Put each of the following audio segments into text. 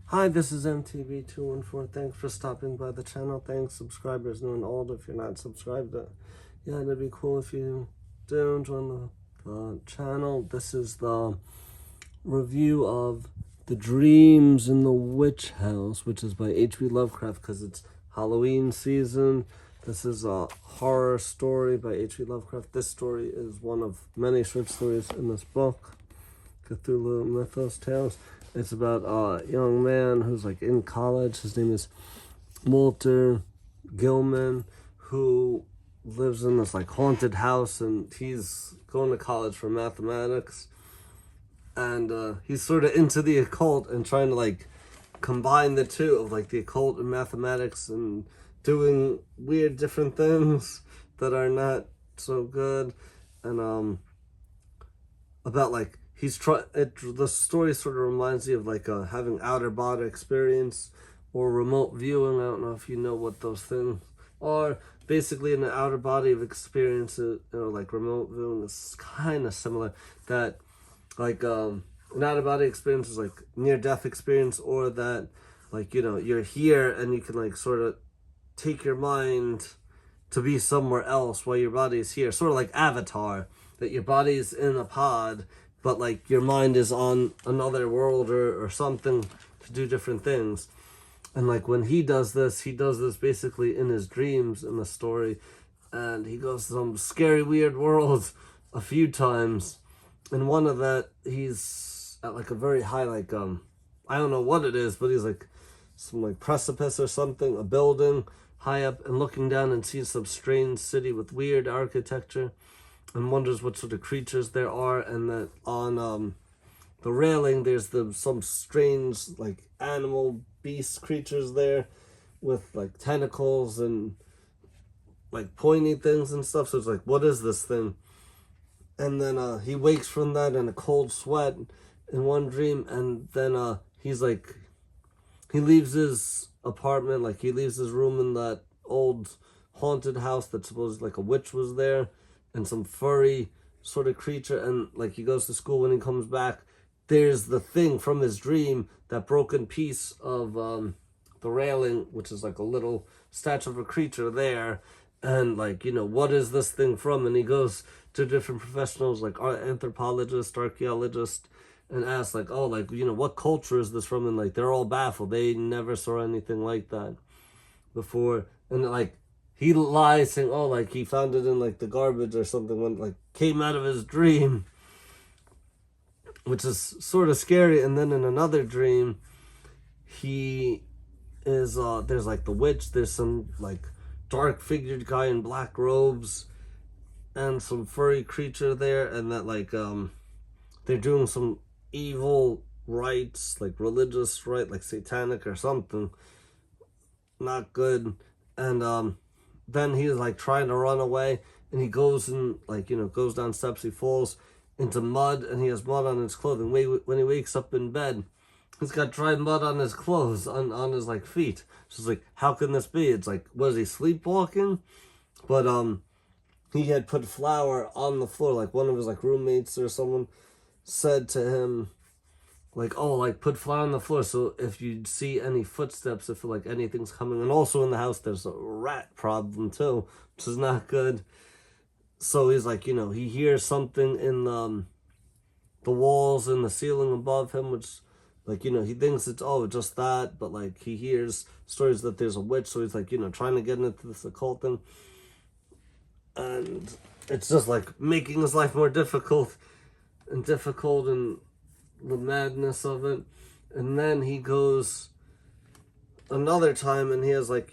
Hi, this is MTV214. Thanks for stopping by the channel. Thanks, subscribers new and old. If you're not subscribed, yeah, it'd be cool if you do join the channel. This is the review of The Dreams in the Witch House, which is by H.P. Lovecraft because it's Halloween season. This is a horror story by H.P. Lovecraft. This story is one of many short stories in this book, Cthulhu Mythos Tales. It's about a young man who's like in college. His name is Walter Gilman, who lives in this like haunted house, and he's going to college for mathematics. And he's sort of into the occult and trying to like combine the two of like the occult and mathematics and doing weird different things that are not so good. And about like the story sort of reminds me of like having outer body experience or remote viewing. I don't know if you know what those things are. Basically, in the outer body of experience, like remote viewing is kind of similar. That like an outer body experience is like near death experience, or that like you're here and you can like sort of take your mind to be somewhere else while your body is here, sort of like Avatar, that your body's in a pod but like your mind is on another world or something to do different things. And like when he does this basically in his dreams in the story, and he goes to some scary weird world a few times. And one of that, he's at like a very high, like I don't know what it is, but he's like some like precipice or something, a building high up, and looking down and sees some strange city with weird architecture, and wonders what sort of creatures there are. And that on the railing there's some strange like animal beast creatures there with like tentacles and like pointy things and stuff. So it's like, what is this thing? And then he wakes from that in a cold sweat in one dream, and then he's like, he leaves his apartment, like he leaves his room in that old haunted house that supposed like a witch was there and some furry sort of creature. And like he goes to school, when he comes back, there's the thing from his dream, that broken piece of the railing, which is like a little statue of a creature there. And like, what is this thing from? And he goes to different professionals like anthropologist, archaeologist, and asks like, oh, like, what culture is this from? And like they're all baffled, they never saw anything like that before. And like he lies saying, oh, like he found it in like the garbage or something, when like came out of his dream, which is sort of scary. And then in another dream, he is there's like the witch, there's some like dark figured guy in black robes and some furry creature there, and that like they're doing some evil rites, like religious rite, like satanic or something, not good. And then he's like trying to run away, and he goes and like goes down steps, he falls into mud, and he has mud on his clothing. When he wakes up in bed, he's got dry mud on his clothes, on his like feet. So it's like, how can this be? It's like, was he sleepwalking? But he had put flour on the floor, like one of his like roommates or someone said to him like, oh, like put flour on the floor so if you see any footsteps, if like anything's coming. And also in the house there's a rat problem too, which is not good. So he's like, he hears something in the walls and the ceiling above him, which like he thinks it's just that, but like he hears stories that there's a witch. So he's like trying to get into this occult thing, and it's just like making his life more difficult and the madness of it. And then he goes another time, and he has like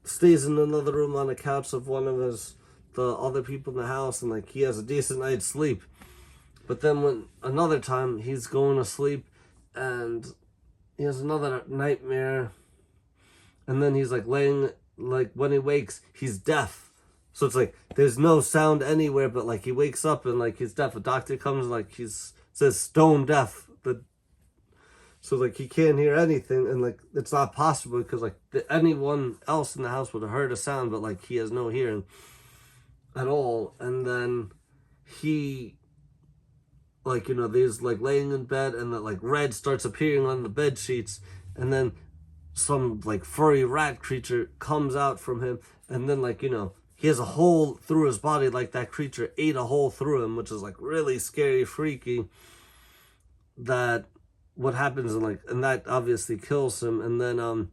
stays in another room on a couch of one of the other people in the house, and like he has a decent night's sleep. But then when another time he's going to sleep, and he has another nightmare, and then he's like laying, like when he wakes he's deaf. So it's like there's no sound anywhere, but like he wakes up and like he's deaf. A doctor comes, like says stone deaf. So like he can't hear anything, and like it's not possible because like anyone else in the house would have heard a sound, but like he has no hearing at all. And then he like, you know, these like laying in bed, and that like red starts appearing on the bed sheets, and then some like furry rat creature comes out from him, and then like, you know, he has a hole through his body, like that creature ate a hole through him, which is like really scary, freaky. That what happens, and like, and that obviously kills him. And then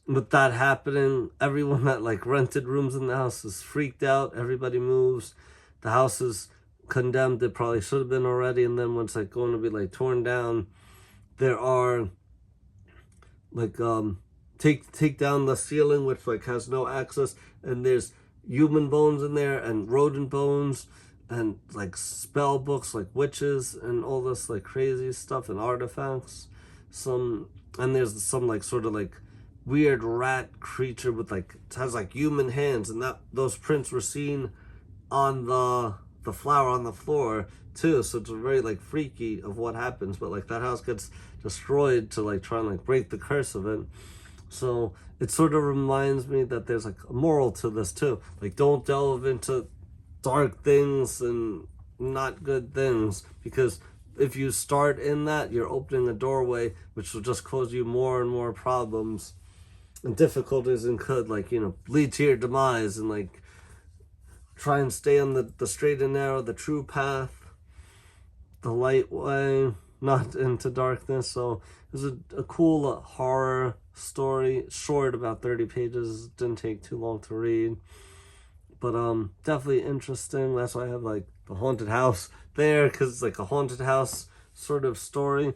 with that happening, everyone that like rented rooms in the house is freaked out. Everybody moves. The house is condemned. It probably should have been already. And then when it's like going to be like torn down, there are like take down the ceiling, which like has no access, and there's human bones in there and rodent bones and like spell books, like witches and all this like crazy stuff and artifacts. And there's some like sort of like weird rat creature with like, it has like human hands, and that those prints were seen on the flower on the floor too. So it's very like freaky of what happens. But like that house gets destroyed to like try and like break the curse of it. So it sort of reminds me that there's like a moral to this too. Like, don't delve into dark things and not good things, because if you start in that, you're opening a doorway which will just cause you more and more problems and difficulties, and could like, you know, lead to your demise. And like, try and stay on the straight and narrow, the true path, the light way, not into darkness. So it was a cool horror story, short, about 30 pages, didn't take too long to read, but definitely interesting. That's why I have like the haunted house there, because it's like a haunted house sort of story.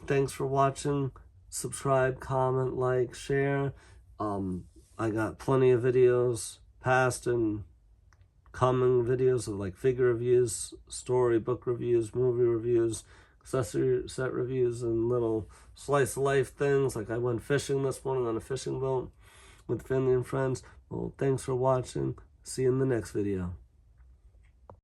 Thanks for watching. Subscribe, comment, like, share. I got plenty of videos, past and coming videos of like figure reviews, story book reviews, movie reviews, accessory set reviews, and little slice of life things. Like I went fishing this morning on a fishing boat with family and friends. Well, thanks for watching. See you in the next video.